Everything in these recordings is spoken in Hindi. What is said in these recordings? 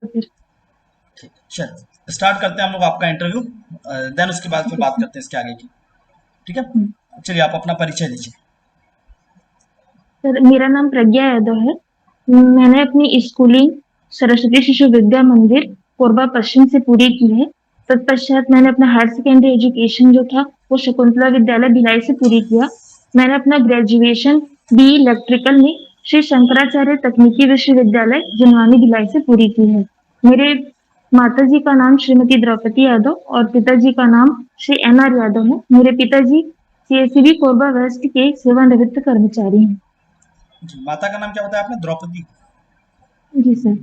फिर। ठीक है, चल स्टार्ट करते हैं हम लोग आपका इंटरव्यू। देन उसके बाद फिर जी बात सर। करते हैं इसके आगे की। ठीक है, हम्म। चलिए आप अपना परिचय दीजिए। सर मेरा नाम प्रज्ञा यादव है। मैंने अपनी स्कूलिंग सरस्वती शिशु विद्या मंदिर कोरबा पश्चिम से पूरी की है। तत्पश्चात मैंने अपना हायर सेकेंडरी एजुकेशन जो था वो शकुंतला विद्यालय भिलाई से पूरी किया। मैंने अपना ग्रेजुएशन बी इलेक्ट्रिकल में श्री शंकराचार्य तकनीकी विश्वविद्यालय जुनवानी भिलाई से पूरी की है। मेरे माता जी का नाम श्रीमती द्रौपदी यादव और पिताजी का नाम श्री एन आर यादव है। मेरे पिताजी सीएससीबी कोरबा वेस्ट के सेवानिवृत्त कर्मचारी हैं। जी, माता का नाम क्या बताया आपने? द्रौपदी। जी सर।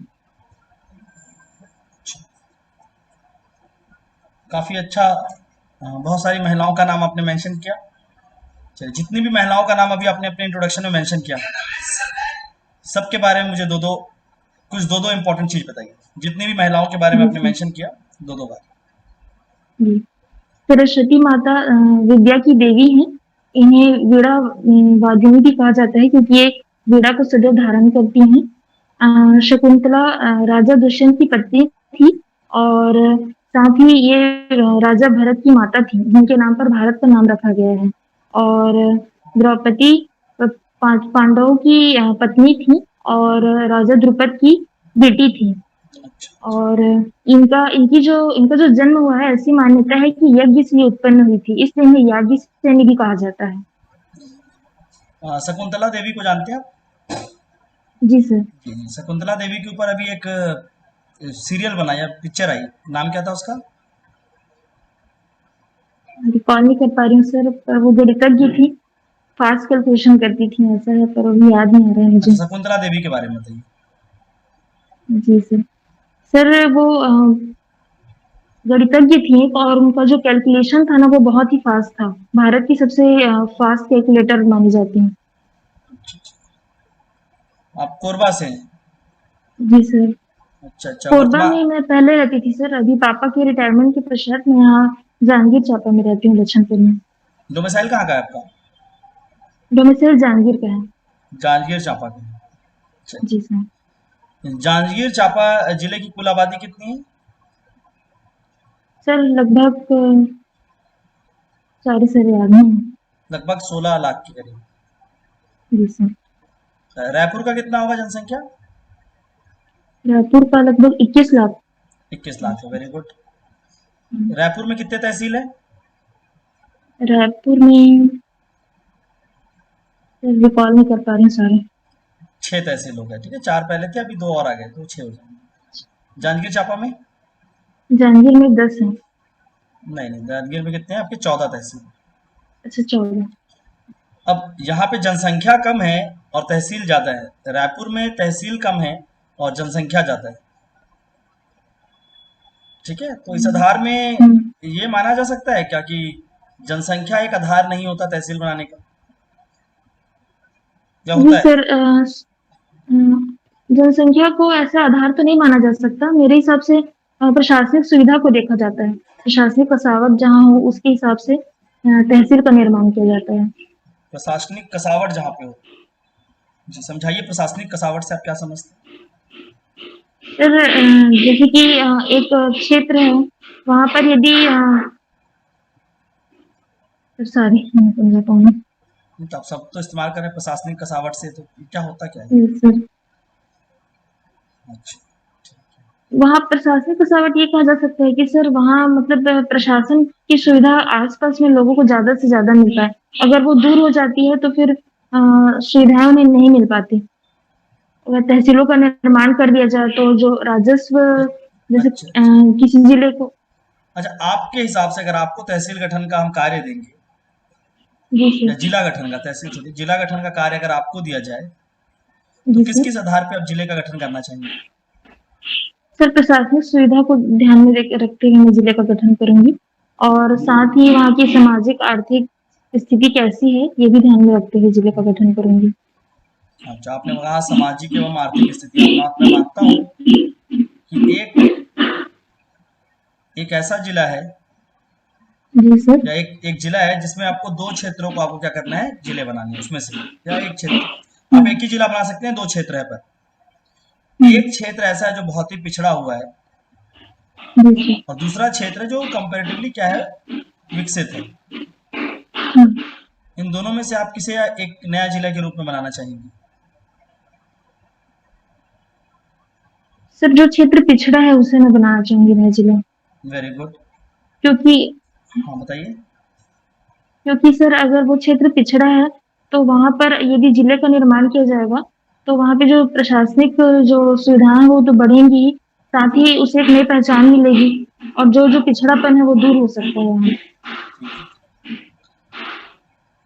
काफी अच्छा। बहुत सारी महिलाओं का नाम आपने मेंशन किया। चलिए, जितनी भी महिलाओं का नाम अभी आपने अपने इंट्रोडक्शन में मेंशन किया, सबके बारे में मुझे दो दो इंपॉर्टेंट चीज बताइए। जितनी भी महिलाओं के बारे में जी आपने सर। मेंशन किया, दो दो बार। जी। सरस्वती माता विद्या की देवी हैं। इन्हें वीणा वादिनी भी कहा जाता है क्योंकि ये वीणा को सदैव धारण करती हैं। शकुंतला राजा दुष्यंत की पत्नी थी और साथ ही ये राजा भरत की माता थी जिनके नाम पर भारत का नाम रखा गया है। और द्रौपदी पांच पांडवों की पत्नी थी और राजा द्रुपद की बेटी थी। अच्छा। और इनका जो जन्म हुआ है, ऐसी मान्यता है कि यज्ञ से ये उत्पन्न हुई थी, इसलिए इन्हें याज्ञसेनी भी कहा जाता है। शकुंतला देवी को जानते हैं आप? जी सर। जी, जी, शकुंतला देवी के ऊपर अभी एक सीरियल बना या पिक्चर आई। नाम क्या था उसका? रिकॉल नहीं कर पा रही हूँ सर, पर वो गणितज्ञ थी, फास्ट कैलकुलेशन करती थी, ऐसा है, पर अभी याद नहीं आ रहा है अच्छा, मुझे। शकुंतला देवी के बारे में बताइए। जी सर। सर वो गणितज्ञ थी और उनका जो कैलकुलेशन था ना वो बहुत ही फास्ट था। भारत की सबसे फास्ट कैलकुलेटर मानी जाती हैं। अच्छा, अच्छा। आप कोरबा से हैं? जी सर। अच्छा, अच्छा, कोरबा वर्तमान। में मैं पहले रहती थी सर, अभी पापा के रिटायरमेंट के पश्चात मैं यहाँ जांजगीर चांपा में रहती हूँ, लछनपुर में। डोमिसाइल कहाँ का है आपका? डोमिसाइल जांजगीर का है। जांजगीर चांपा का। अच्छा, जी सर। जांजगीर चांपा जिले की कुल आबादी कितनी है? सर लगभग सारे सारे याद नहीं है। लगभग 16 लाख के करीब। जी सर। रायपुर का कितना होगा जनसंख्या? रायपुर का लगभग 21 लाख। 21 लाख है, वेरी गुड। रायपुर में कितने तहसील है? रायपुर में रिकॉल नहीं कर पा रही हूँ सारे। 6 तहसील हो गए, ठीक है, 4 पहले थे, अभी 2 और आ गए तो 6 हो जाएंगे। जांजगीर चांपा में? जांजगीर में 10 है। नहीं, नहीं, जांजगीर में कितने हैं आपके? 14 तहसील। अच्छा 14। अब यहाँ पे जनसंख्या कम है और तहसील ज्यादा है। रायपुर में तहसील कम है और जनसंख्या ज्यादा है। ठीक है, तो इस आधार में हम्म। ये माना जा सकता है क्या कि जनसंख्या एक आधार नहीं होता तहसील बनाने का, या जी होता है? सर। जनसंख्या को ऐसा आधार तो नहीं माना जा सकता मेरे हिसाब से। प्रशासनिक सुविधा को देखा जाता है, प्रशासनिक कसावट जहाँ हो उसके हिसाब से तहसील का निर्माण किया जाता है। प्रशासनिक कसावट जहाँ पे हो। जी, समझाइए प्रशासनिक कसावट से आप क्या समझते हैं? सर जैसे कि एक क्षेत्र है, वहां पर यदि सॉरी मैं समझा पाऊंगी। तो आप सब तो इस्तेमाल करें प्रशासनिक कसावट से, तो क्या होता क्या है? सर अच्छा। वहाँ प्रशासनिक कसावट ये कहा जा सकता है कि सर वहाँ मतलब प्रशासन की सुविधा आसपास में लोगों को ज्यादा से ज्यादा मिल पाए। अगर वो दूर हो जाती है तो फिर सुविधाएं उन्हें नहीं मिल पाती। अगर तहसीलों का निर्माण कर दिया जाए तो जो राजस्व, जैसे अच्छा, अच्छा। किसी जिले को। अच्छा, आपके हिसाब से अगर आपको तहसील गठन का हम कार्य देंगे, जी या सर। जिला गठन का, तहसील छोड़िए, जिला गठन का कार्य अगर आपको दिया जाए, तो जी किस सर। किस आधार पे आप जिले का गठन करना चाहेंगे? सर प्रशासनिक सुविधा को ध्यान में रखते हुए मैं जिले का गठन करूंगी और साथ ही वहाँ की सामाजिक आर्थिक स्थिति कैसी है ये भी ध्यान में रखते हुए जिले का गठन करूंगी। अच्छा, आपने कहा सामाजिक एवं आर्थिक स्थिति। मैं मानता हूँ कि एक ऐसा जिला है, जी सर। या एक जिला है जिसमें आपको दो क्षेत्रों को आपको क्या करना है, जिले बनाने हैं उसमें से, या एक क्षेत्र। आप एक ही जिला बना सकते हैं, दो क्षेत्र है पर। एक क्षेत्र ऐसा है जो बहुत ही पिछड़ा हुआ है जी सर। और दूसरा क्षेत्र है जो कंपैरेटिवली क्या है, विकसित है। हम्म। इन दोनों में से आप किसे एक नया जिला के रूप में बनाना चाहेंगे? सर जो क्षेत्र पिछड़ा है उसे मैं बनाना चाहूंगी नया जिला, वेरी गुड। क्योंकि हाँ, बताइए। क्योंकि सर अगर वो क्षेत्र पिछड़ा है तो वहां पर यदि जिले का निर्माण किया जाएगा तो वहां पे जो प्रशासनिक जो सुविधाएं हैं वो तो बढ़ेंगी ही, साथ ही उसे एक नई पहचान मिलेगी और जो जो पिछड़ापन है वो दूर हो सकता है वहाँ।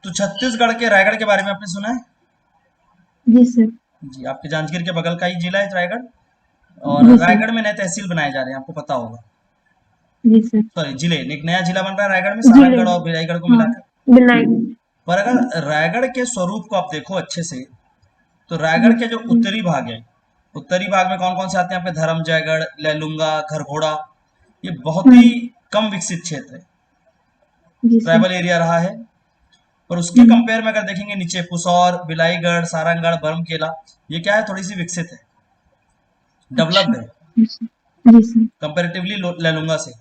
तो छत्तीसगढ़ के रायगढ़ के बारे में आपने सुना है? जी सर। जी, आपके जांजगीर के बगल का ही जिला है रायगढ़। और जी सर। रायगढ़ में नए तहसील बनाए जा रहे हैं, आपको पता होगा। जी सर। सॉरी, जिले, एक नया जिला बन रहा है रायगढ़ में, जिले। सारंगढ़ और भिलाईगढ़ को हाँ। मिलाकर। बिलाई। पर अगर रायगढ़ के स्वरूप को आप देखो अच्छे से, तो रायगढ़ जी। के जो उत्तरी भाग है, उत्तरी भाग में कौन कौन से आते हैं? आपके धर्म जयगढ़, लैलूंगा, घरघोड़ा। ये बहुत ही हम्म। कम विकसित क्षेत्र है, जी सर। ट्राइबल एरिया रहा है। और उसके हम्म। कंपेयर में अगर देखेंगे नीचे पुसौर, बिलाईगढ़, सारंगढ़, बरमकेला, ये क्या है, थोड़ी सी विकसित है, अच्छा। डेवलप्ड है जी सर। जी सर। कंपेरेटिवली लैलूंगा से।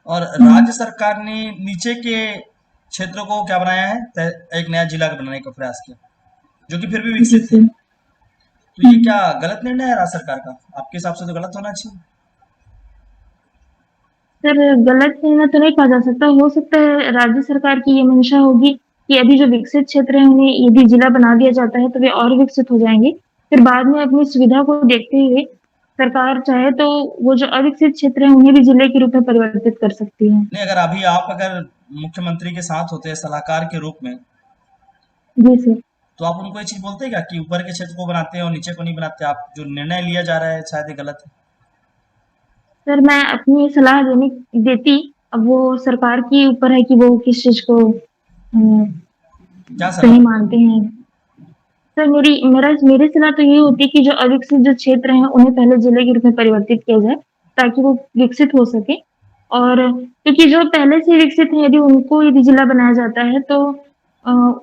और हम्म। राज्य सरकार ने नीचे के क्षेत्रों को क्या बनाया है, एक नया जिला बनाने का प्रयास किया, जो कि फिर भी जी विकसित थे। सर। तो ये हम्म। क्या गलत निर्णय है राज्य सरकार का? आपके हिसाब से तो गलत होना चाहिए। सर गलत कहना तो नहीं कहा जा सकता, हो सकता है राज्य सरकार की ये मंशा होगी कि अभी जो विकसित क्षेत्र है उन्हें यदि जिला बना दिया जाता है तो वे और विकसित हो जाएंगे, फिर बाद में अपनी सुविधा को देखते हुए सरकार चाहे तो वो जो अविकसित क्षेत्र है उन्हें भी जिले के रूप में परिवर्तित कर सकती है। नहीं, अगर अभी आप अगर मुख्यमंत्री के साथ होते सलाहकार के रूप में, जी सर। तो आप उनको ये चीज बोलते क्या कि ऊपर के क्षेत्र को बनाते हैं और नीचे को नहीं बनाते? आप जो निर्णय लिया जा रहा है शायद ये गलत है। सर मैं अपनी सलाह देती, अब वो सरकार के ऊपर है कि वो किस चीज को क्या सही सलाह? मानते हैं। सर मेरी सलाह तो ये होती है कि जो अविकसित जो क्षेत्र हैं उन्हें पहले जिले के रूप में परिवर्तित किया जाए ताकि वो विकसित हो सके, और क्योंकि जो पहले से विकसित है यदि जिला बनाया जाता है तो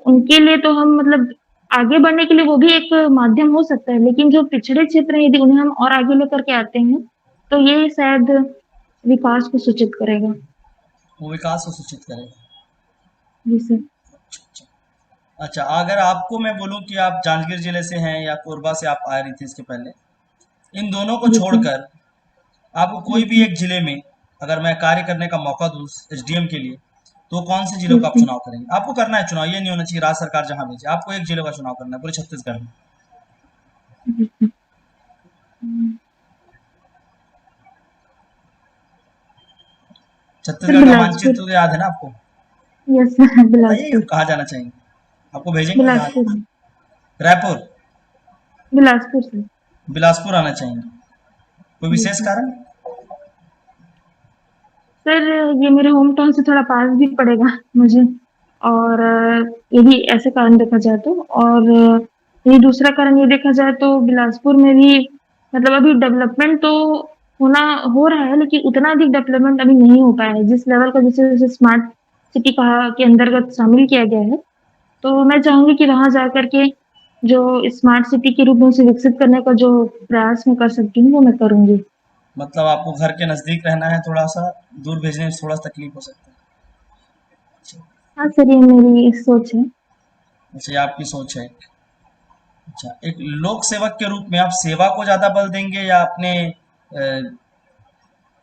उनके लिए तो हम मतलब आगे बढ़ने के लिए वो भी एक माध्यम हो सकता है, लेकिन जो पिछड़े क्षेत्र हैं यदि उन्हें हम और आगे लेकर के आते हैं तो ये शायद विकास को सूचित करेगा। वो विकास को सूचित करेगा। जी सर। अच्छा, अगर आपको मैं बोलूं कि आप जांजगीर जिले से हैं या कोरबा से आप आ रही थी इसके पहले, इन दोनों को जी सर। छोड़कर आपको जी कोई भी सर। एक जिले में अगर मैं कार्य करने का मौका दूं एसडीएम के लिए, तो कौन से जिलों जी का आप सर। चुनाव करेंगे? आपको करना है चुनाव, ये नहीं होना चाहिए राज्य सरकार जहां भेजे, आपको एक जिले का चुनाव करना है पूरे छत्तीसगढ़ में। जी सर। हम्म। सर छत्तीसगढ़ का मानचित्र बिलासपुर। तो याद है ना आपको? यस सर बताइए बिलासपुर। आप कहाँ जाना चाहेंगे, आपको भेजेंगे जहाँ। बिलासपुर। रायपुर? बिलासपुर सर। बिलासपुर आना चाहेंगे? कोई जी विशेष सर। कारण? सर ये मेरे होम टाउन से थोड़ा पास भी पड़ेगा मुझे, और ये भी ऐसे कारण देखा जाए तो, और ये दूसरा कारण ये देखा जाए तो बिलासपुर में भी मतलब अभी डेवलपमेंट तो हो रहा है लेकिन उतना अधिक डेवलपमेंट अभी नहीं हो पाया है जिस लेवल का जैसे जैसे स्मार्ट सिटी कहा के अंतर्गत शामिल किया गया है। तो मैं चाहूंगी कि वहां जाकर के जो स्मार्ट सिटी के रूप में उसे विकसित करने का जो प्रयास मैं कर सकती हूँ वो मैं करूंगी। मतलब आपको घर के नजदीक रहना है, थोड़ा सा दूर भेजने में थोड़ा सा तकलीफ हो सकता है। हाँ सर ये मेरी सोच है। अच्छा, ये आपकी सोच है। अच्छा, एक लोक सेवक के रूप में आप सेवा को ज्यादा बल देंगे या अपने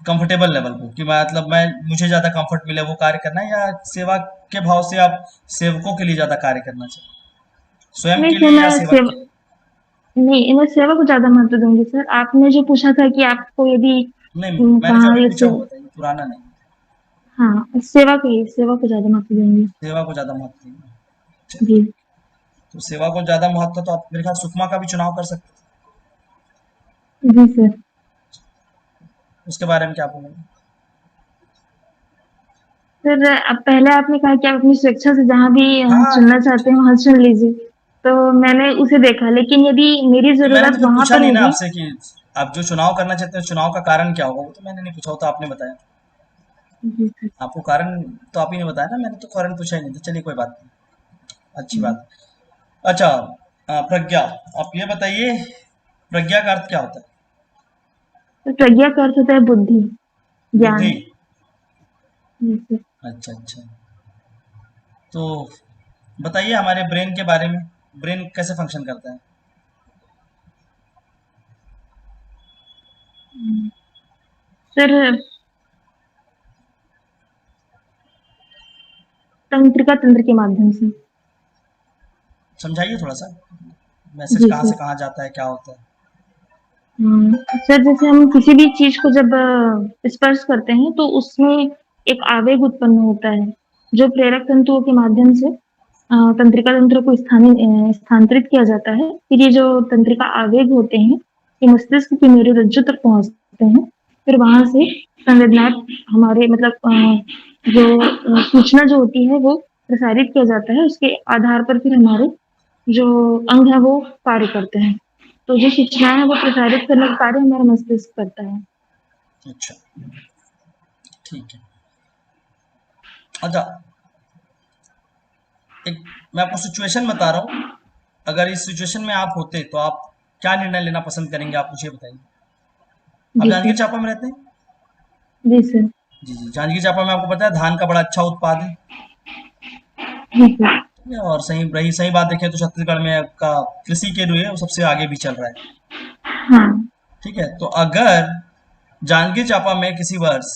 कंफर्टेबल लेवल को, कि मतलब मैं मुझे ज्यादा कंफर्ट मिले वो कार्य करना है, या सेवा के भाव से आप सेवकों के लिए ज्यादा कार्य करना चाहिए, स्वयं नहीं के सर लिए या मैं सेवक सेवा के लिए? नहीं मैं सेवा को ज्यादा महत्व दूंगी सर। आपने जो पूछा था कि आपको यदि नहीं, मैंने जो कहा अभी या पूछा से, वो बताइए, पुराना नहीं। हाँ सेवा को ज्यादा महत्व दूंगी। सेवा को ज्यादा महत्व देंगे। अच्छा, जी। तो सेवा को ज्यादा महत्व, तो आप मेरे ख्याल सुकमा का भी चुनाव कर सकते जी सर। हैं, उसके बारे में क्या बोलेंगे? सर अब पहले आपने कहा कि आप अपनी स्वेच्छा से जहाँ भी हाँ, चुनना चाहते हैं वहां चुन लीजिए, तो मैंने उसे देखा, लेकिन यदि मेरी तो मैंने तो जरूरत फिर वहां पूछा पर नहीं ना होगी। आपसे कि आप जो चुनाव करना चाहते हैं चुनाव का कारण क्या होगा, वो तो मैंने नहीं पूछा, वो तो आपने बताया। जी सर। आपको कारण तो आप ही ने बताया ना, मैंने तो कारण पूछा ही नहीं था। चलिए कोई बात नहीं, अच्छी हम्म। बात है। अच्छा, प्रज्ञा, आप ये बताइए, प्रज्ञा का अर्थ क्या होता है? तो प्रज्ञा का अर्थ होता है बुद्धि, बुद्धि। ज्ञान। जी सर। अच्छा अच्छा। तो बताइए हमारे ब्रेन के बारे में, ब्रेन कैसे फंक्शन करता है? सर, तंत्रिका तंत्र के माध्यम से। समझाइए थोड़ा सा, मैसेज जी कहाँ सर। से कहाँ जाता है, क्या होता है? सर, जैसे हम किसी भी चीज को जब स्पर्श करते हैं तो उसमें एक आवेग उत्पन्न होता है, जो प्रेरक तंतुओं के माध्यम से तंत्रिका तंत्र को स्थानांतरित किया जाता है। फिर ये जो तंत्रिका आवेग होते हैं, ये मस्तिष्क की मेरुरज्जु तक पहुंचते हैं। फिर वहां से संवेदना हमारे मतलब जो सूचना जो होती है वो प्रसारित किया जाता है। उसके आधार पर फिर हमारे जो अंग है वो कार्य करते हैं। तो जो सूचनाएं है वो प्रसारित करने का कार्य हमारा मस्तिष्क करता है। अच्छा, ठीक है। अच्छा, एक मैं आपको सिचुएशन बता रहा हूँ, अगर इस सिचुएशन में आप होते तो आप क्या निर्णय लेना पसंद करेंगे, आप मुझे बताइए। आप जी जांजगीर सर। चांपा में रहते हैं? जी सर। जी जी, जांजगीर चांपा में आपको पता है धान का बड़ा अच्छा उत्पाद है। जी सर। ठीक है, और सही बात देखें तो छत्तीसगढ़ में आपका कृषि के लिए वो सबसे आगे भी चल रहा है। हाँ। ठीक है, तो अगर जांजगीर चांपा में किसी वर्ष,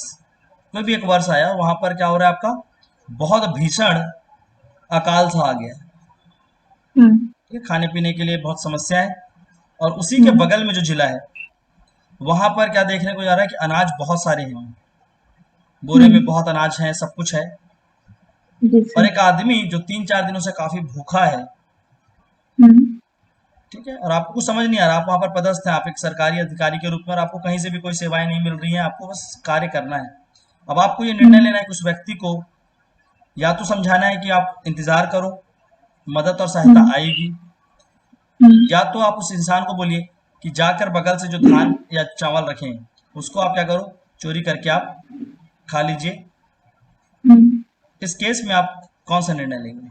कोई भी एक वर्ष आया, वहां पर क्या हो रहा है आपका, बहुत भीषण अकाल सा आ गया। हम्म। ठीक है, खाने पीने के लिए बहुत समस्या है। और उसी के हम्म। बगल में जो जिला है, वहां पर क्या देखने को जा रहा है कि अनाज बहुत सारे हैं, बोरे में हम्म। बहुत अनाज है, सब कुछ है। जी और सर। एक आदमी जो 3-4 दिनों से काफी भूखा है, हम्म। ठीक है, और आपको कुछ समझ नहीं आ रहा, आप वहां पर पदस्थ हैं, आप एक सरकारी अधिकारी के रूप में, और आपको कहीं से भी कोई सेवाएं नहीं मिल रही हैं, आपको बस कार्य करना है। अब आपको ये निर्णय हम्म। लेना है कि उस व्यक्ति को या तो समझाना है कि आप इंतजार करो, मदद और सहायता हम्म। आएगी, हम्म। या तो आप उस इंसान को बोलिए कि जाकर बगल से जो धान या चावल रखे हैं, उसको आप क्या करो, चोरी करके आप खा लीजिए। हम्म। इस केस में आप कौन सा निर्णय लेंगे?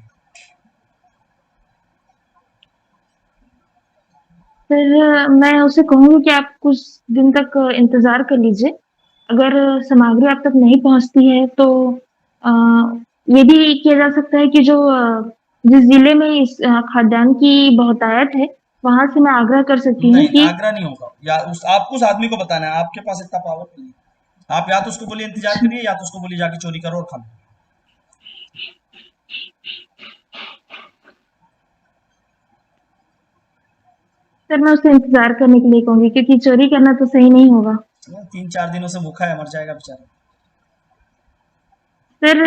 सर, मैं उसे कहूंगी कि आप कुछ दिन तक इंतजार कर लीजिए। अगर सामग्री आप तक नहीं पहुंचती है तो अ, ये भी किया जा सकता है कि जो जिस जिले में इस खाद्यान्न की बहुतायत है, वहां से मैं आग्रह कर सकती हूँ नहीं, कि आगरा नहीं होगा, या आपको उस आदमी को बताना है, आपके पास इतना पावर नहीं है। आप या तो उसको बोलिए इंतजार करिए, या तो उसको बोलिए जाके चोरी करो और खा लो। सर, मैं उसे इंतजार करने के लिए कहूंगी, क्योंकि चोरी करना तो सही नहीं होगा। 3-4 दिनों से भूखा है, मर जाएगा बेचारा। सर,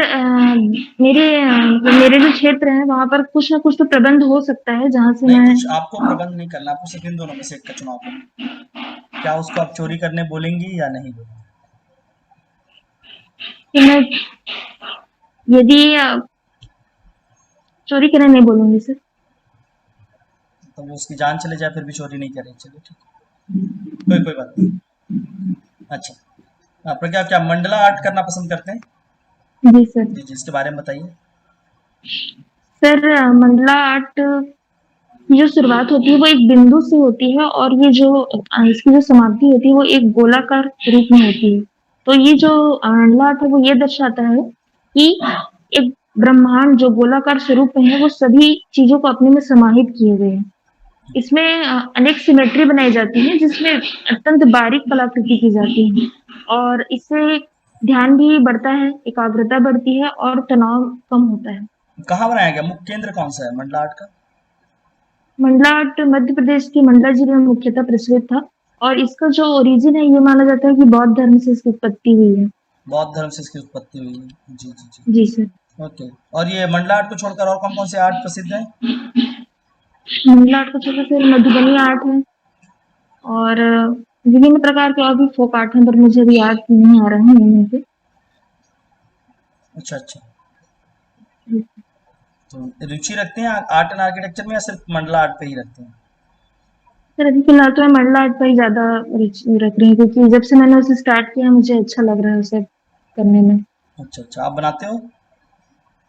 मेरे जो क्षेत्र है वहां पर कुछ ना कुछ तो प्रबंध हो सकता है जहां से नहीं, मैं। कुछ आपको प्रबंध नहीं करना, आपको सिर्फ इन दोनों में से एक का चुनाव करना है। क्या उसको आप चोरी करने बोलेंगी या नहीं बोलेंगी? कि मैं यदि चोरी करने नहीं बोलूंगी सर। तो वो उसकी जान चले जाए फिर भी चोरी नहीं करें, चलिए ठीक है, कोई कोई बात नहीं। अच्छा, प्रज्ञा, क्या मंडला आर्ट करना पसंद करते हैं? जी सर। जी जी, इसके बारे में बताइए। सर, मंडला आर्ट की जो शुरुआत होती है वो एक बिंदु से होती है, और ये जो इसकी जो समाप्ति होती है वो एक गोलाकार रूप में होती है। तो ये जो मंडला आर्ट है वो ये दर्शाता है कि एक ब्रह्मांड जो गोलाकार स्वरूप में है वो सभी चीजों को अपने में समाहित किए हुए है। इसमें अनेक सिमेट्री बनाई जाती है, जिसमें अत्यंत बारीक कलाकृति की जाती है, और इससे ध्यान भी बढ़ता है, एकाग्रता बढ़ती है और तनाव कम होता है। कहाँ बनाया गया, मुख्य केंद्र कौन सा है मंडला आर्ट का? मंडला आर्ट मध्य प्रदेश के मंडला जिले में मुख्यतः प्रचलित था, और इसका जो ओरिजिन है ये माना जाता है कि बौद्ध धर्म से इसकी उत्पत्ति हुई है। बौद्ध धर्म से इसकी उत्पत्ति हुई है, जी जी जी। जी सर। ओके, और ये मंडला आर्ट को छोड़कर और कौन कौन से आर्ट प्रसिद्ध हैं? मंडला आर्ट को छोटा फिर मधुबनी आर्ट है, और विभिन्न प्रकार के और भी फोक आर्ट हैं, पर मुझे अभी याद नहीं आ रहे हैं इनमें से। अच्छा अच्छा, तो रुचि रखते हैं आर्ट एंड आर्किटेक्चर में, या सिर्फ मंडला आर्ट पे ही रखते हैं? सर, अभी फिलहाल तो मैं मंडला आर्ट पर ही ज्यादा रुचि रख रही हूँ, क्योंकि जब से मैंने उसे स्टार्ट किया मुझे अच्छा लग रहा है उसे करने में। अच्छा अच्छा, आप बनाते हो?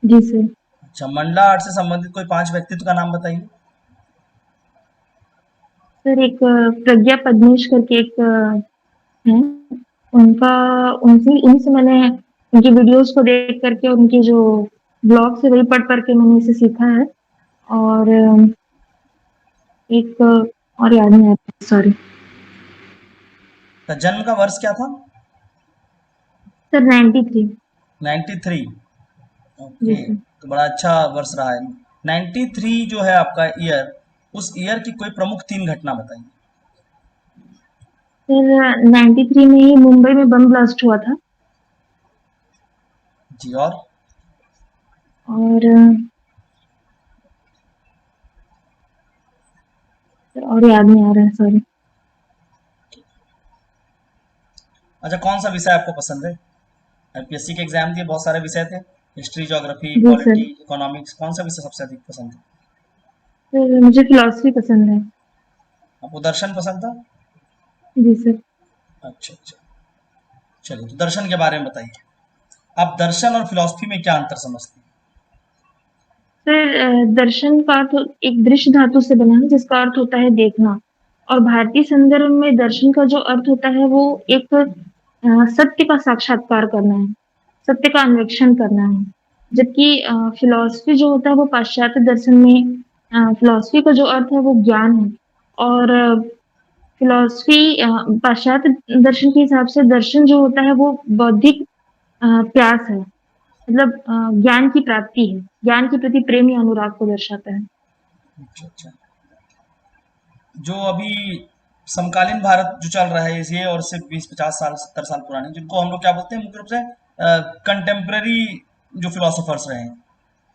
जी सर। अच्छा, मंडला आर्ट से संबंधित कोई 5 व्यक्तित्व का नाम बताइए। सर, एक प्रज्ञा पद्मेश करके एक हैं, उनका उनसे उन्हीं से मैंने उनकी वीडियोज़ को देख कर के और उनके जो ब्लॉग्स है वही पढ़ के मैंने इसे सीखा है। और एक और याद नहीं आ रहा, सॉरी। तो जन्म का वर्ष क्या था? सर 93। 93। जी ओके, सर। तो बड़ा अच्छा वर्ष रहा है। 93 जो है आपका ईयर, उस ईयर की कोई प्रमुख 3 घटना बताइए। सर 93 में ही मुंबई में बम ब्लास्ट हुआ था। जी, और? और सर और याद नहीं आ रहा है, सॉरी। अच्छा, कौन-सा विषय आपको पसंद है? यूपीएससी के एग्ज़ाम दिए, बहुत सारे विषय थे। हिस्ट्री, ज्योग्राफी, जी सर। पॉलिटी, इकोनॉमिक्स, कौन-सा विषय सबसे अधिक पसंद है? सर मुझे फिलॉसफी पसंद है। आपको दर्शन पसंद था? जी सर। अच्छा, अच्छा। चलिए, तो दर्शन के बारे में बताइए। आप दर्शन और फिलॉसफी में क्या अंतर समझते हैं? सर दर्शन का अर्थ एक दृश्य धातु से बना है जिसका अर्थ होता है देखना। और भारतीय संदर्भ में दर्शन का जो अर्थ होता है वो एक सत्य का साक्षात्कार करना है, सत्य का अन्वेषण करना है। जबकि फिलॉसफी जो होता है वो पाश्चात्य दर्शन में फिलॉसफी का जो अर्थ है वो ज्ञान है। और फिलॉसफी पाश्चात्य दर्शन के हिसाब से दर्शन जो होता है वो बौद्धिक प्यास है। मतलब ज्ञान की प्राप्ति है, ज्ञान के प्रति प्रेम या अनुराग को दर्शाता है। अच्छा, अच्छा। जो अभी समकालीन भारत जो चल रहा है ये, और इससे 20-50 साल 70 साल पुराने, जिनको हम लोग क्या बोलते हैं मुख्य रूप से कंटेम्प्रेरी जो फिलोसोफर्स रहे हैं,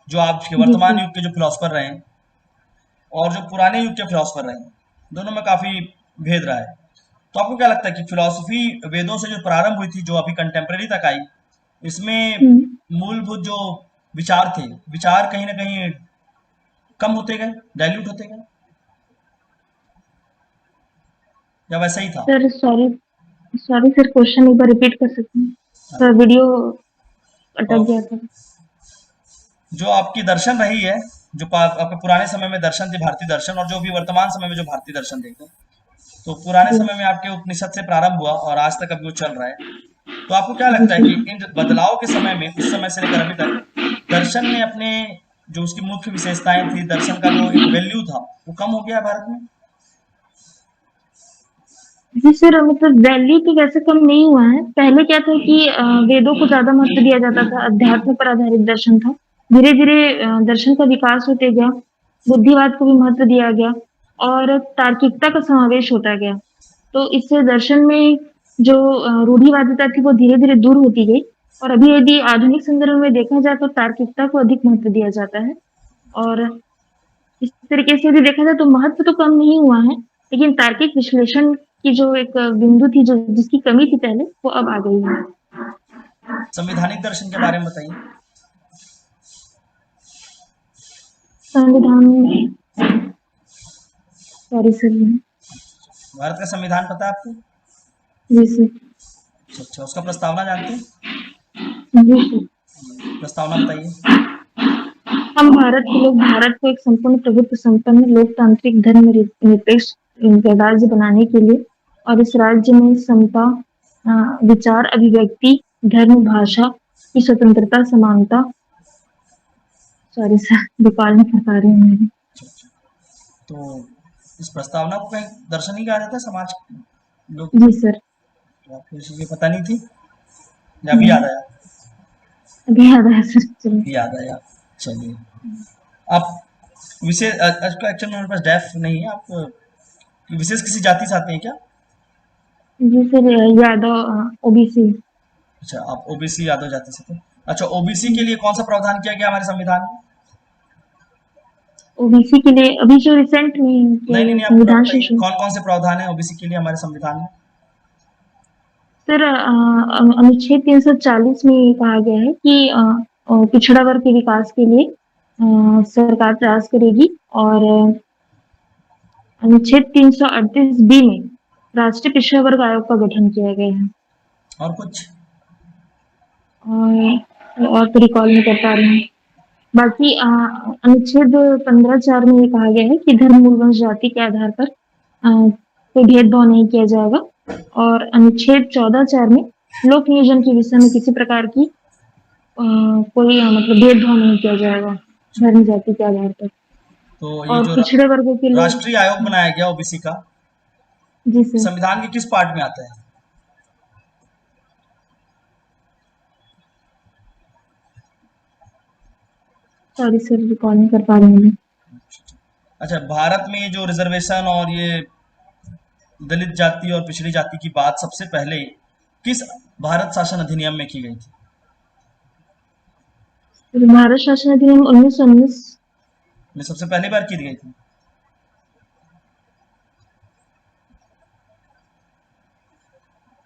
जो आज के जी वर्तमान सर। युग के जो फिलोसफर रहे हैं और जो पुराने युग के फिलोसफर रहे हैं, दोनों में काफी भेद रहा है। तो आपको क्या लगता है कि फिलॉसफी वेदों से जो प्रारंभ हुई थी, जो अभी कंटेम्प्रेरी तक आई, इसमें हुँ। मूलभूत जो विचार थे, विचार कहीं ना कहीं कम होते गए, डाइल्यूट होते गए, या वैसा ही था? Sir sorry, sorry sir, question एक बार रिपीट कर सकते हैं? हाँ। वीडियो अटक और गया था। जो आपकी दर्शन रही है, जो आपके पुराने समय में दर्शन थे, भारतीय दर्शन, और जो भी वर्तमान समय में जो भारतीय दर्शन देखते हैं, तो पुराने जी, समय में आपके उपनिषद से प्रारंभ हुआ और आज तक अभी वो चल रहा है। तो आपको क्या जी लगता है कि सर। इन बदलाव के समय में, उस समय से लेकर अभी तक, दर्शन ने अपने जो उसकी मुख्य विशेषताएं थी, दर्शन का जो एक वैल्यू था, वो कम हो गया है भारत में? जी सर, मतलब वैल्यू तो वैसे कम नहीं हुआ है। पहले क्या था कि वेदों को ज़्यादा महत्व दिया जाता था, अध्यात्म पर आधारित दर्शन था। धीरे-धीरे दर्शन का विकास होते गया, बुद्धिवाद को भी महत्व दिया गया और तार्किकता का समावेश होता गया। तो इससे दर्शन में जो रूढ़िवादिता थी वो धीरे-धीरे दूर होती गई। और अभी यदि आधुनिक संदर्भ में देखा जाए तो तार्किकता को अधिक महत्व दिया जाता है। और इस तरीके से यदि देखा जाए तो महत्व तो कम नहीं हुआ है, लेकिन तार्किक विश्लेषण की जो एक बिंदु थी, जो जिसकी कमी थी पहले, वो अब आ गई है। संवैधानिक दर्शन के बारे में बताइए। संविधान में, सॉरी सर। भारत का संविधान पता है आपको? जी सर। अच्छा, अच्छा। उसका प्रस्तावना जानते हैं? जी सर। प्रस्तावना बताइए। हम भारत के लोग भारत को एक संपूर्ण प्रभुत्व संपन्न लोकतांत्रिक धर्म निरपेक्ष राज्य बनाने के लिए और इस राज्य में समता, विचार अभिव्यक्ति, धर्म, भाषा की स्वतंत्रता, समानता, सॉरी सर, भोपाल में पढ़ा रही हूँ मैं। अच्छा, अच्छा। तो इस प्रस्तावना को कहीं दर्शन ही कहा जाता है समाज लोग? जी सर। तो आपको ये चीजें पता नहीं थी, या अभी याद नहीं, आया? अभी याद आया सर, चलो। अभी याद आया। चलिए, आप विशेष एक्चुअली मेरे पास डेफ नहीं है, आप विशेष किसी जाति से आते हैं क्या? जी सर, यादव, ओबीसी। अच्छा, आप ओबीसी यादव जाति से थे। अच्छा, ओबीसी के लिए कौन सा प्रावधान किया गया हमारे संविधान में? ओबीसी के लिए अभी जो रिसेंट में नहीं, नहीं, के नहीं, आप पूरा संविधान बताइए, संशोधन। कौन कौन से प्रावधान है ओबीसी के लिए हमारे संविधान में? सर अनुच्छेद 340 में ये कहा गया है कि पिछड़ा वर्ग के विकास के लिए सरकार प्रयास करेगी। और अनुच्छेद 338 बी में राष्ट्रीय पिछड़ा वर्ग आयोग का गठन किया गया है। और कुछ? और तो रिकॉल नहीं कर पा रही हूँ। बाकी अनुच्छेद 15(4) में ये कहा गया है कि धर्म, मूल, वंश, जाति के आधार पर कोई भेदभाव नहीं किया जाएगा। और अनुच्छेद 14(4) में लोक नियोजन के विषय में किसी प्रकार की कोई मतलब भेदभाव नहीं किया जाएगा धर्म जाति के आधार पर। तो ये और जो पिछड़े वर्गों के लोग। राष्ट्रीय आयोग बनाया गया ओबीसी का, जी सर। संविधान के किस पार्ट में आता है? सॉरी सर, रिकॉल नहीं कर पा रही हूँ मैं। अच्छा, भारत में ये जो रिजर्वेशन और ये दलित जाति और पिछड़ी जाति की बात सबसे पहले किस भारत शासन अधिनियम में की गई थी? तो भारत शासन अधिनियम 1919। में सबसे पहली बार की गई थी।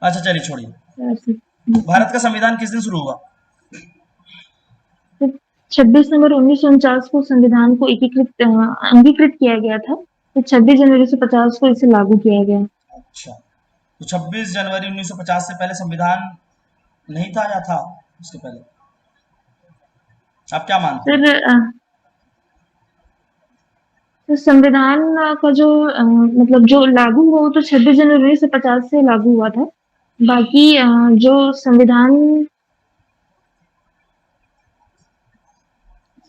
अच्छा चलिए छोड़िए। भारत का संविधान किस दिन शुरू हुआ? 26 नवंबर 1949 को संविधान को अंगीकृत किया गया था। तो 26 जनवरी से 50 को इसे लागू किया गया। अच्छा, तो 26 जनवरी 1950 से पहले संविधान नहीं था या था उसके पहले? आप क्या मानते हैं? सर तो संविधान का जो मतलब जो लागू हुआ वो तो 26 जनवरी से 50 से लागू हुआ था। बाकी जो संविधान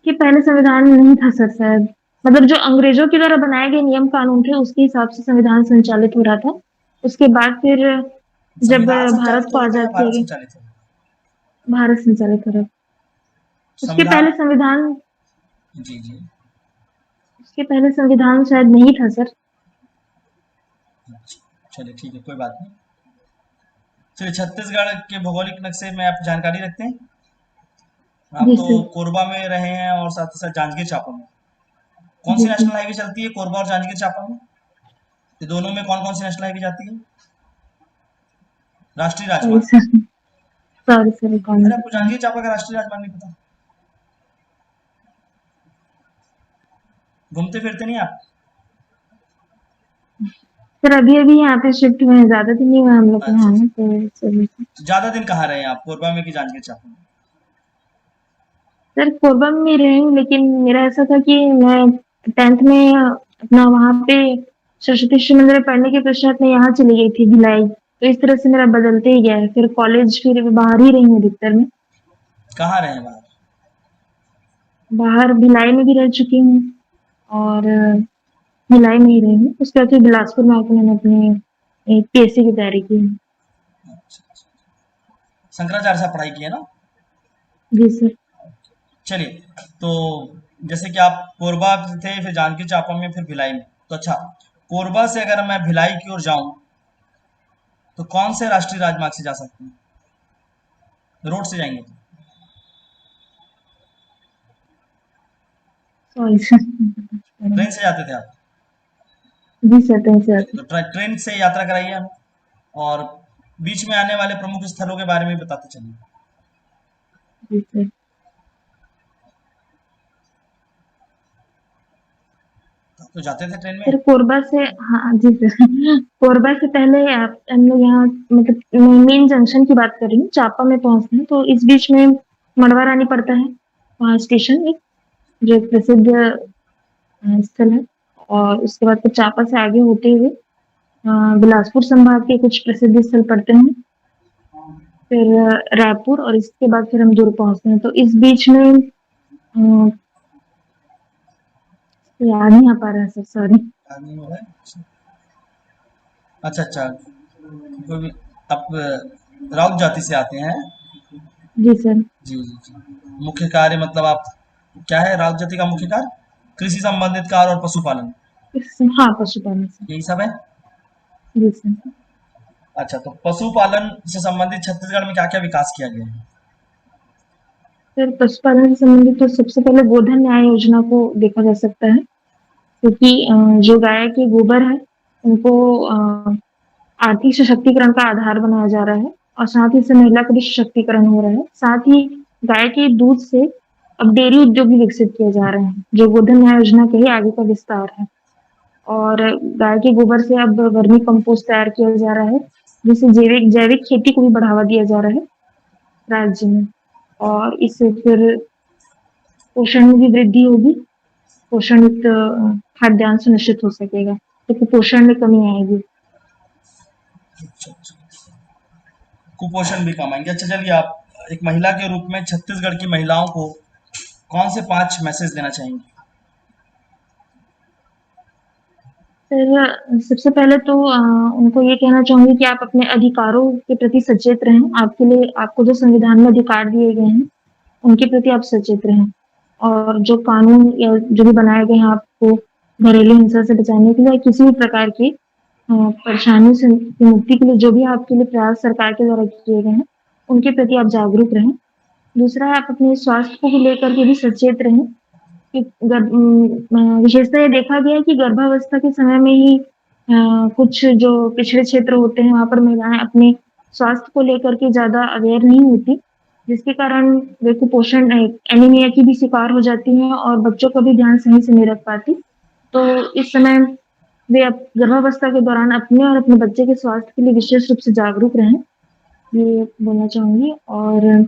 के पहले संविधान नहीं था सर शायद। मतलब जो अंग्रेजों के द्वारा बनाए गए नियम कानून थे उसके हिसाब से संविधान संचालित हो रहा था। उसके बाद फिर जब संविधान भारत संचालित को हो रहा था या आजाद किया भारत गया, संचालित हो रहा भारत संचालित हो रहा था। उसके संविधान? पहले संविधान जी जी। उसके पहले संविधान शायद नहीं था सर। अच्छा, चलिए ठीक है, कोई बात नहीं। चलिए, छत्तीसगढ़ के भौगोलिक नक्शे में आप जानकारी रखते हैं? आप जी तो सर। कोरबा में रहे हैं और साथ ही साथ जांजगीर चांपा में। कौन सी जी सर। नेशनल हाईवे चलती है कोरबा और जांजगीर चांपा में? ये दोनों में कौन कौन सी नेशनल हाईवे जाती है? राष्ट्रीय सॉरी राजमार्ग। सर, सॉरी सर, अरे कौन। आपको जांजगीर चांपा का राष्ट्रीय राजमार्ग नहीं पता? घूमते फिरते नहीं आप? सर अभी अभी यहाँ पे शिफ्ट हुए हैं, ज्यादा दिन नहीं हुआ हम लोग अच्छा यहाँ अच्छा। में, तो सर। ज्यादा दिन कहाँ रहे हैं आप, कोरबा में कि जांजगीर चांपा में? सर कोरबा में रही हूँ, लेकिन मेरा ऐसा था कि मैं 10th में अपना वहाँ पे सरस्वती शिशु मंदिर में पढ़ने के पश्चात मैं यहाँ चली गई थी भिलाई। तो इस तरह से मेरा बदलते ही गया है। फिर कॉलेज फिर बाहर ही रही हूँ अधिकतर में। कहाँ रहे हैं बाहर? बाहर भिलाई में भी रह चुकी हूँ और भिलाई में ही रही हूँ। उसके बाद फिर बिलासपुर में आकर मैंने अपनी पीएससी की तैयारी की है। अच्छा अच्छा। शंकराचार्य से पढ़ाई की है ना? जी सर। चलिए, तो जैसे कि आप कोरबा थे, फिर जांजगीर चांपा में, फिर भिलाई में, तो अच्छा, कोरबा से अगर मैं भिलाई की ओर जाऊं तो कौन से राष्ट्रीय राजमार्ग से जा सकते हैं? रोड से जाएंगे तो? Sorry sir. ट्रेन से जाते थे आप? जी सर, ट्रेन से चलिए, आती। तो ट्रेन से यात्रा कराइए हमें, और बीच में आने वाले प्रमुख स्थलों के बारे में बताते चलिए। जी सर। तो जाते थे ट्रेन में? सर कोरबा से, हाँ जी सर। कोरबा से पहले आप हम लोग यहाँ मतलब मेन जंक्शन की बात कर रही हूँ, चापा में पहुंचते हैं तो इस बीच में मड़वा रानी पड़ता है। वहाँ स्टेशन एक जो एक प्रसिद्ध स्थल है। और उसके बाद फिर चापा से आगे होते हुए बिलासपुर संभाग के कुछ प्रसिद्ध स्थल पड़ते हैं। फिर रायपुर, और इसके बाद फिर हम दुर्ग पहुंचते हैं। तो इस बीच में याद नहीं आ पा रहा है सर, सॉरी। आदमी वो है। अच्छा अच्छा। कोई भी, आप राउत जाति से आते हैं? जी सर। जी जी जी। मुख्य कार्य मतलब आप, क्या है राउत जाति का मुख्य कार्य? कृषि संबंधित कार्य और पशुपालन, हाँ, पशुपालन से। यही सब है? जी सर। अच्छा, तो पशुपालन से संबंधित छत्तीसगढ़ में क्या क्या विकास किया गया है? सर पशुपालन से संबंधित तो सबसे पहले गोधन न्याय योजना को देखा जा सकता है। क्योंकि जो गाय के गोबर है उनको आर्थिक सशक्तिकरण का आधार बनाया जा रहा है। और साथ ही से महिला का भी सशक्तिकरण हो रहा है। साथ ही गाय के दूध से अब डेयरी उद्योग भी विकसित किए जा रहे हैं, जो गोधन न्याय योजना के ही आगे का विस्तार है। और गाय के गोबर से अब वर्मी कंपोस्ट तैयार किया जा रहा है, जिससे जैविक जैविक खेती को भी बढ़ावा दिया जा रहा है राज्य में। और इससे फिर पोषण में भी वृद्धि होगी। पोषण युक्त खाद्यान्न सुनिश्चित हो सकेगा, तो कुपोषण में कमी आएगी। कुपोषण भी कम आएंगे। अच्छा चलिए, आप एक महिला के रूप में छत्तीसगढ़ की महिलाओं को कौन से 5 मैसेज देना चाहेंगे? सर सबसे पहले तो उनको ये कहना चाहूंगी कि आप अपने अधिकारों के प्रति सचेत रहें। आपके लिए आपको जो संविधान में अधिकार दिए गए हैं उनके प्रति आप सचेत रहें, और जो कानून या जो भी बनाए गए हैं आपको घरेलू हिंसा से बचाने के लिए, किसी भी प्रकार की परेशानी से की मुक्ति के लिए जो भी आपके लिए प्रयास सरकार के द्वारा किए गए हैं उनके प्रति आप जागरूक रहें। दूसरा, आप अपने स्वास्थ्य को लेकर के भी सचेत रहें कि विशेषतः ये देखा गया है कि गर्भावस्था के समय में ही कुछ जो पिछड़े क्षेत्र होते हैं वहाँ पर महिलाएं अपने स्वास्थ्य को लेकर के ज़्यादा अवेयर नहीं होती, जिसके कारण वे कुपोषण एनीमिया की भी शिकार हो जाती हैं और बच्चों का भी ध्यान सही से नहीं रख पाती। तो इस समय वे गर्भावस्था के दौरान अपने और अपने बच्चे के स्वास्थ्य के लिए विशेष रूप से जागरूक रहें, ये बोलना चाहूंगी। और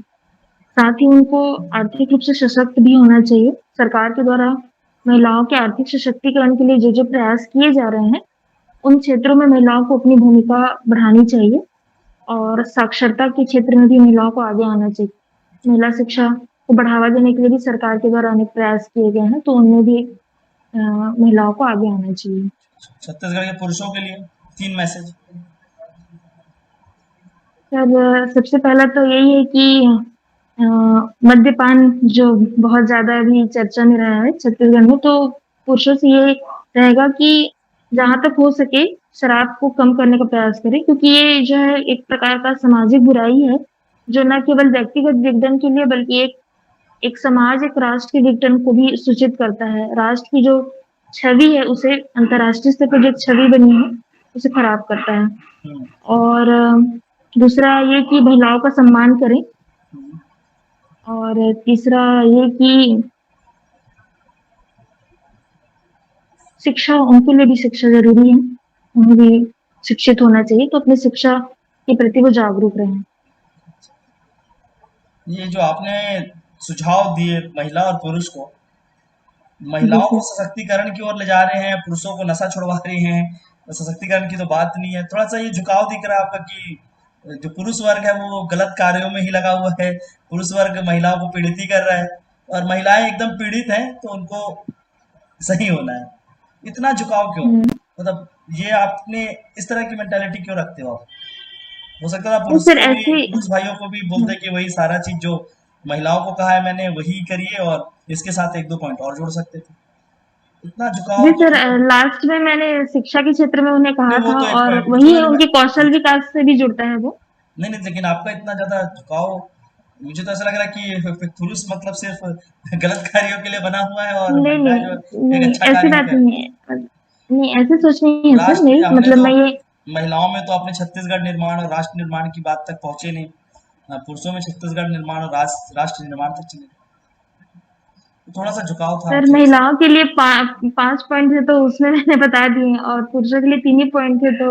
साथ ही उनको आर्थिक रूप से सशक्त भी होना चाहिए। सरकार के द्वारा महिलाओं के आर्थिक सशक्तिकरण के लिए जो प्रयास किए जा रहे हैं उन क्षेत्रों में महिलाओं को अपनी भूमिका बढ़ानी चाहिए, और साक्षरता के क्षेत्र में भी महिलाओं को आगे आना चाहिए। महिला शिक्षा को बढ़ावा देने के लिए भी सरकार के द्वारा अनेक प्रयास किए गए हैं, तो उनमें भी महिलाओं को आगे आना चाहिए। छत्तीसगढ़ के पुरुषों के लिए 3 मैसेज। सर सबसे पहला तो यही है कि मद्यपान जो बहुत ज्यादा अभी चर्चा में रहा है छत्तीसगढ़ में, तो पुरुषों से ये रहेगा कि जहां तक हो सके शराब को कम करने का प्रयास करें, क्योंकि ये जो है एक प्रकार का सामाजिक बुराई है जो न केवल व्यक्तिगत विघटन के लिए बल्कि एक समाज, एक राष्ट्र के विघटन को भी सूचित करता है। राष्ट्र की जो छवि है उसे, अंतर्राष्ट्रीय स्तर पर जो छवि बनी है उसे खराब करता है। हम्म, और दूसरा ये कि महिलाओं का सम्मान करें, हम्म, और तीसरा ये कि शिक्षा, उनके लिए भी शिक्षा ज़रूरी है, उन्हें भी शिक्षित होना चाहिए, तो अपनी शिक्षा के प्रति वो जागरूक रहें। ये जो आपने सुझाव दिए महिला और पुरुष को, जी महिलाओं को सर। सशक्तिकरण की ओर ले जा रहे हैं, पुरुषों को नशा छुड़वा रहे हैं, तो सशक्तिकरण की तो बात नहीं है। थोड़ा सा ये झुकाव दिख रहा है आपका कि जो पुरुष वर्ग है वो गलत कार्यों में ही लगा हुआ है, पुरुष वर्ग महिलाओं को पीड़ित ही कर रहा है, और महिलाएं एकदम पीड़ित हैं तो उनको सही होना है। इतना झुकाव क्यों? हुँ। मतलब ये आपने इस तरह की मेंटालिटी क्यों रखते हो आप? हो सकता था नहीं सर, ऐसे पुरुष भाइयों को भी बोल हुँ। दे कि वही सारा चीज जो महिलाओं को कहा है मैंने वही करिए, और इसके साथ 1-2 पॉइंट और जोड़ सकते थे। इतना जी झुकाव सर, क्यों? लास्ट में मैंने शिक्षा के क्षेत्र में उन्हें कहा नहीं वो था, तो एक और पॉइंट वही जो है, मैं, उनके कौशल विकास से भी जुड़ता है वो। नहीं नहीं, लेकिन आपका इतना ज्यादा झुकाव, मुझे तो ऐसा लग रहा है कि पुरुष मतलब सिर्फ गलत कार्यों के लिए बना हुआ है और नहीं, महिला नहीं, जो एक नहीं, अच्छा ऐसी कार्य नहीं बात कर। नहीं है। नहीं, ऐसी सोच नहीं है सर राष्ट्र मेरी, हमने मतलब तो मैं ये महिलाओं में तो अपने छत्तीसगढ़ निर्माण और राष्ट्र निर्माण की बात तक पहुंचे नहीं। पुरुषों में छत्तीसगढ़ निर्माण और राष्ट्र निर्माण तक चले, तो थोड़ा सा झुकाव था सर आपकी ओर से। महिलाओं के लिए 5 पॉइंट थे तो उसमें मैंने बता दिए, और पुरुषों के लिए 3 ही पॉइंट थे, तो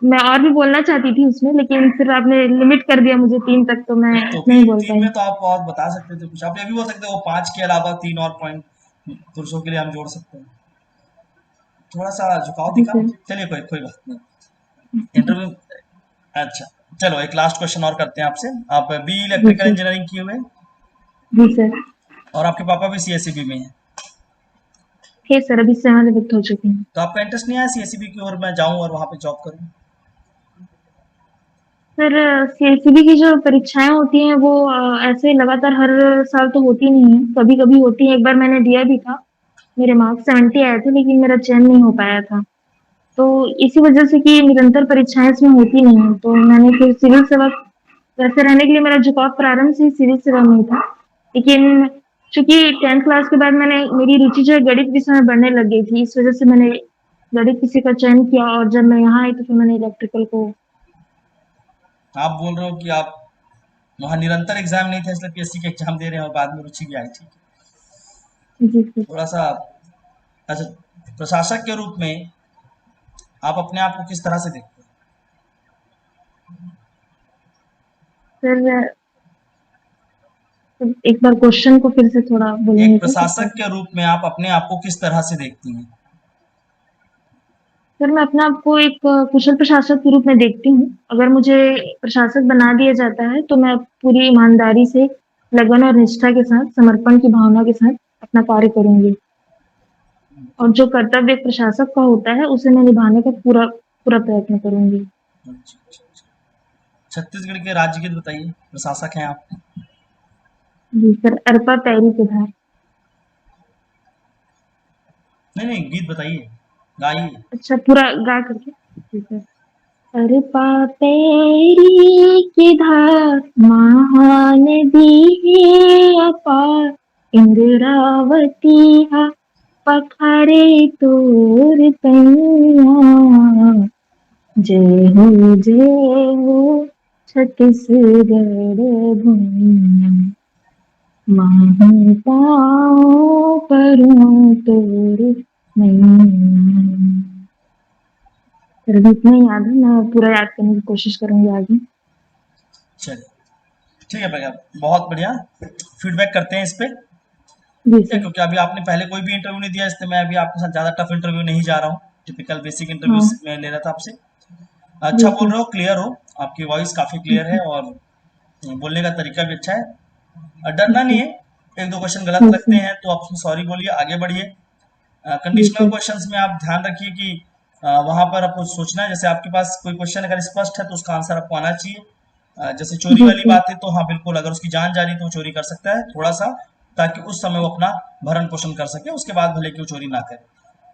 मैं और भी बोलना चाहती थी उसमें, लेकिन फिर आपने लिमिट कर दिया मुझे 3 तक, तो मैं तो उसमें भी ही बोल 3 पाई। में तो आप और बता सकते थे कुछ, आप ये भी बोल सकते हो वो 5 के अलावा 3 और पॉइंट पुरुषों के लिए हम जोड़ सकते हैं। थोड़ा सा झुकाव जी दिखा। सर। चलिए कोई कोई बात नहीं, इंटरव्यू। अच्छा, चलो एक लास्ट क्वेश्चन और करते हैं आपसे। आप बी जी इलेक्ट्रिकल सर। इंजीनियरिंग किए हुए हैं, जी सर। और आपके पापा भी सीएसईबी में हैं, थे सर, अभी सेवानिवृत्त हो चुके हैं। तो आपका इंटरेस्ट नहीं आया सीएसईबी की ओर मैं जाऊं और वहां पे जॉब करूं? सर सीएसईबी की जो परीक्षाएं होती हैं वो ऐसे लगातार हर साल तो होती नहीं है, कभी कभी होती है। एक बार मैंने दिया भी था, मेरे मार्क्स 70 आए थे, लेकिन मेरा चयन नहीं हो पाया था। तो इसी वजह से कि निरंतर परीक्षाएं इसमें होती नहीं है, तो मैंने फिर सिविल सेवा, वैसे रहने के लिए मेरा झुकाव प्रारंभ से ही सिविल सेवा में ही था। लेकिन चूंकि 10th क्लास के बाद मेरी रुचि जो है गणित विषय में बढ़ने लग गई थी, इस वजह से मैंने गणित विषय का चयन किया, और जब मैं यहाँ आई तो फिर मैंने इलेक्ट्रिकल को। आप बोल रहे हो कि आप वहाँ निरंतर एग्जाम नहीं था इसलिए पीएससी के एग्जाम दे रहे हैं और बाद में रुचि भी आई थी। जी सर। थोड़ा सा। अच्छा, प्रशासक के रूप में आप अपने आप को किस तरह से देखते सर एक बार क्वेश्चन को फिर से थोड़ा हैं? बोलेंगे एक क्या, प्रशासक कैसे? के रूप में आप अपने आप को किस तरह से देखती हैं? सर मैं अपने आप को एक कुशल प्रशासक के रूप में देखती हूँ। अगर मुझे प्रशासक बना दिया जाता है तो मैं पूरी ईमानदारी से, लगन और निष्ठा के साथ, समर्पण की भावना के साथ अपना कार्य करूँगी। और जो कर्तव्य एक प्रशासक का होता है उसे मैं निभाने का पूरा पूरा प्रयत्न करूँगी। अच्छा, अच्छा, अच्छा। छत्तीसगढ़ के राज्य गीत बताइए, प्रशासक हैं आप। जी सर, अरपा पैरी के धार। नहीं, नहीं, गीत बताइए, गाइए। अच्छा पूरा गा करके? ठीक है। अरपा पैरी की धार महानदी है अपार, इंद्रावती हा पखारे तोर तैया, जय हो छत्तीसगढ़ भूमिया, माही पाँव परूँ तोर मैया। सर अभी इतना ही याद है, मैं पूरा याद करने की कोशिश करूंगी आगे। चलिए, ठीक है भैया, बहुत बढ़िया। फीडबैक करते हैं इस पे, जी ठीक है? सर। क्योंकि अभी आपने पहले कोई भी इंटरव्यू नहीं दिया, इसलिए मैं अभी आपके साथ ज़्यादा टफ इंटरव्यू नहीं जा रहा हूँ। टिपिकल बेसिक इंटरव्यू हाँ। मैं ले रहा था आपसे। जी अच्छा बोल सर। रहे हो, क्लियर हो, आपकी वॉइस काफ़ी क्लियर है जी और बोलने का तरीका भी अच्छा है। डरना नहीं सर। है, एक दो क्वेश्चन गलत जी लगते सर। हैं तो आप उसमें सॉरी बोलिए, आगे बढ़िए। जी कंडीशनल सर। क्वेश्चंस में आप ध्यान रखिए कि वहां पर आपको सोचना है, जैसे आपके पास कोई क्वेश्चन अगर स्पष्ट है तो उसका आंसर आपको आना चाहिए। जैसे चोरी जी वाली सर। बात है तो हाँ बिल्कुल, अगर उसकी जान जा रही है तो वो चोरी कर सकता है थोड़ा सा, ताकि उस समय वो अपना भरण पोषण कर सके, उसके बाद भले कि वो चोरी ना करे।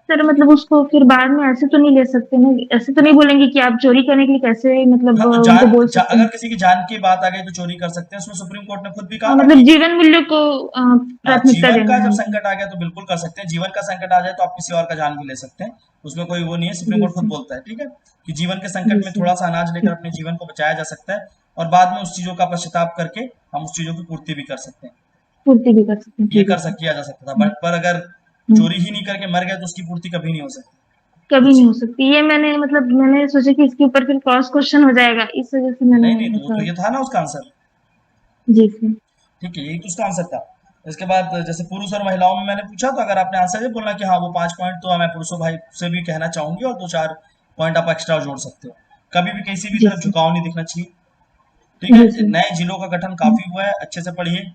सर मतलब उसको फिर बाद में ऐसे तो नहीं ले सकते ना, ऐसे तो नहीं बोलेंगे कि आप चोरी करने के लिए कैसे, मतलब हाँ, उनको बोल सकते अगर हैं? किसी की जान की बात आ गई तो चोरी कर सकते हैं, उसमें सुप्रीम कोर्ट ने खुद भी कहा हाँ ना मतलब कि जीवन मूल्य को हाँ, प्राथमिकता जीवन देना का है जब हमको। संकट आ गया तो बिल्कुल कर सकते हैं, जीवन का संकट आ जाए तो आप किसी और का जान भी ले सकते हैं, उसमें कोई वो नहीं है, सुप्रीम जी कोर्ट खुद सर। बोलता है, ठीक है, कि जीवन के संकट जी में सर। थोड़ा सा अनाज लेकर ठीक। अपने जीवन को बचाया जा सकता है, और बाद में उस चीजों का पश्चाताप करके हम उस चीजों की पूर्ति भी कर सकते हैं। पूर्ति भी कर सकते हैं, ये ठीक है कर सर। किया जा सकता था, हम्म, बट पर अगर हम्म। चोरी ही नहीं करके मर गए तो उसकी पूर्ति कभी नहीं हो सकती। कभी नहीं जी। हो सकती ये, मैंने मतलब मैंने सोचा कि इसके ऊपर फिर क्रॉस क्वेश्चन हो जाएगा, इस वजह से मैंने नहीं, नहीं, तो वो तो मतलब। ये था ना उसका आंसर। जी सर। ठीक है, यही तो उसका आंसर था। इसके बाद जैसे पुरुष और महिलाओं में मैंने पूछा, तो अगर आपने आंसर ये बोलना कि हाँ वो 5 पॉइंट तो मैं पुरुषों भाई से भी कहना चाहूंगी, और 2-4 पॉइंट आप एक्स्ट्रा जोड़ सकते हो। कभी भी किसी भी जी तरफ सर। झुकाव नहीं दिखना चाहिए। ठीक जी है, सर। नए जिलों का गठन हम्म। काफी हुआ है, अच्छे से पढ़िए।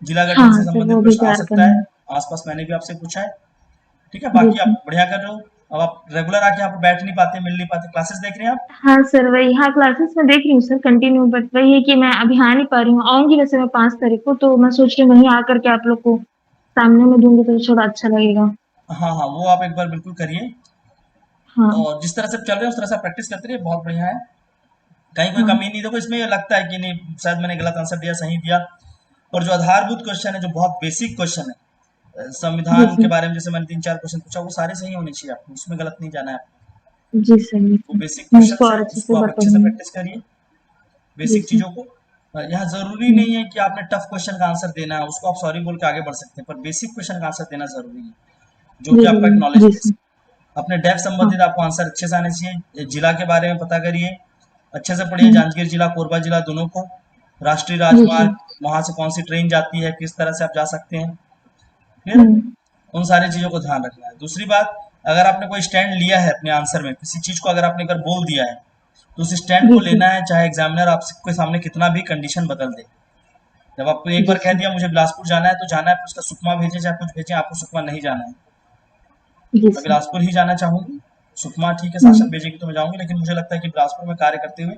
जिला गठन से हाँ सर संबंधित वो भी प्रश्न आ तैयार सकता करना है, है। आसपास मैंने भी आपसे पूछा है। ठीक है, जी बाकी सर। आप बढ़िया कर रहे हो। अब आप रेगुलर आके यहाँ पर बैठ नहीं पाते, मिल नहीं पाते, क्लासेस देख रहे हैं आप। हाँ सर वही, हाँ क्लासेस में देख रही हूँ सर कंटिन्यू, बट वही है कि मैं अभी आ नहीं पा रही हूँ। आऊंगी वैसे मैं 5 तारीख को, तो मैं सोच रही हूँ वहीं आकर के आप लोग को सामने में दूंगी तो थोड़ा अच्छा लगेगा। हाँ, हाँ, वो आप एक बार बिल्कुल करिए, हाँ। और जिस तरह से चल रहे हैं उस तरह से प्रैक्टिस करते रहिए, बहुत बढ़िया है। कहीं कोई हाँ। कमी नहीं, देखो इसमें ये लगता है कि नहीं शायद मैंने गलत आंसर दिया, सही दिया। और जो आधारभूत क्वेश्चन है, जो बहुत बेसिक क्वेश्चन है, जी संविधान के सर। बारे में जैसे मैंने 3-4 क्वेश्चन पूछा, वो सारे सही होने चाहिए आपको, उसमें गलत नहीं जाना है आपको। जी सर। जी वो सर। बेसिक मैं क्वेश्चन इसको है, और अच्छे से उसको आप अच्छे से पढ़ूंगी। प्रैक्टिस करिए, जी बेसिक सर। चीजों को। यहाँ जरूरी हम्म। नहीं है कि आपने टफ क्वेश्चन का आंसर देना है, उसको आप सॉरी बोल के आगे बढ़ सकते हैं, पर बेसिक क्वेश्चन का आंसर देना जरूरी है, जो जी कि आपका एक जरूर नॉलेज जी बेस सर। है। अपने डेफ हाँ। संबंधित आपको आंसर अच्छे से आने चाहिए, जिला के बारे में पता करिए, अच्छे से पढ़िए, हम्म। जांजगीर जिला, कोरबा जिला दोनों को, राष्ट्रीय जी सर। राजमार्ग, वहां से कौन सी ट्रेन जाती है, किस तरह से आप जा सकते हैं, फिर हम्म। उन सारी चीजों को ध्यान रखना है। दूसरी बात, अगर आपने कोई स्टैंड लिया है अपने आंसर में, किसी चीज को अगर आपने अगर बोल दिया है, तो उस स्टैंड जी को सर। लेना है, चाहे एग्जामिनर आपके सामने कितना भी कंडीशन बदल दे। जब आपको एक जी बार कह सर। दिया मुझे बिलासपुर जाना है तो जाना है, फिर उसका सुकमा भेजे चाहे कुछ भेजे, आपको सुकमा नहीं जाना है। जी मैं सर। बिलासपुर ही जाना चाहूंगी, सुकमा ठीक है शासन हम्म। भेजेगी तो मैं जाऊंगी, लेकिन मुझे लगता है कि बिलासपुर में कार्य करते हुए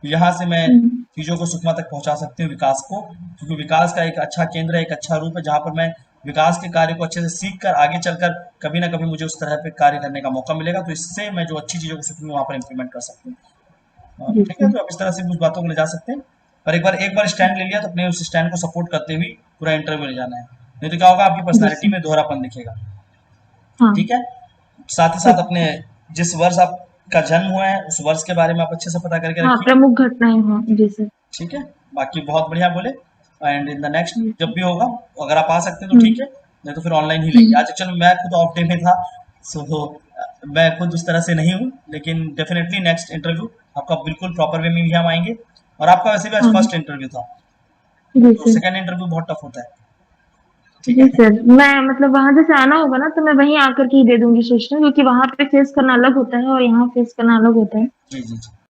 यहाँ से मैं हम्म। चीजों को सुकमा तक पहुंचा सकती हूँ, विकास को, क्योंकि विकास का एक अच्छा केंद्र है, एक अच्छा रूप है, जहाँ पर मैं विकास के कार्य को अच्छे से सीख कर आगे चलकर कभी ना कभी मुझे उस तरह पे कार्य करने का मौका मिलेगा, तो इससे मैं जो अच्छी चीजों को सीखूंगी वहां पर इंप्लीमेंट कर सकती हूँ। जी ठीक है, सर। तो आप इस तरह से कुछ बातों को ले जा सकते हैं, पर एक बार स्टैंड ले लिया तो अपने उस स्टैंड को सपोर्ट करते हुए पूरा इंटरव्यू ले जाना है, नहीं तो क्या होगा, आपकी जी पर्सनैलिटी सर। में दोहरापन दिखेगा। हाँ। ठीक है, साथ ही साथ ठीक है अपने सर। जिस वर्ष आपका जन्म हुआ है उस वर्ष के बारे में आप अच्छे से पता करके हाँ रखिए। प्रमुख घटनाएं, हाँ जी सर। ठीक है, बाकी बहुत बढ़िया बोले, एंड इन द नेक्स्ट जी जब सर। भी होगा, अगर आप आ सकते हैं तो ठीक हम्म। है, नहीं तो फिर ऑनलाइन ही लेंगे। हम्म। आज चलो मैं खुद ऑफ डे में था, सो मैं खुद उस तरह से नहीं हूँ, लेकिन डेफिनेटली नेक्स्ट इंटरव्यू आपका बिल्कुल प्रॉपर वे में भी हम आएंगे। और आपका वैसे भी आज हाँ फर्स्ट इंटरव्यू था, जी तो सर। सेकंड इंटरव्यू बहुत टफ होता है। ठीक जी है। सर, मैं मतलब वहाँ जैसे आना होगा ना तो मैं वहीं आकर के ही दे दूँगी सूचना, क्योंकि वहाँ पे फेस करना अलग होता है और यहाँ फेस करना अलग होता है। जी जी जी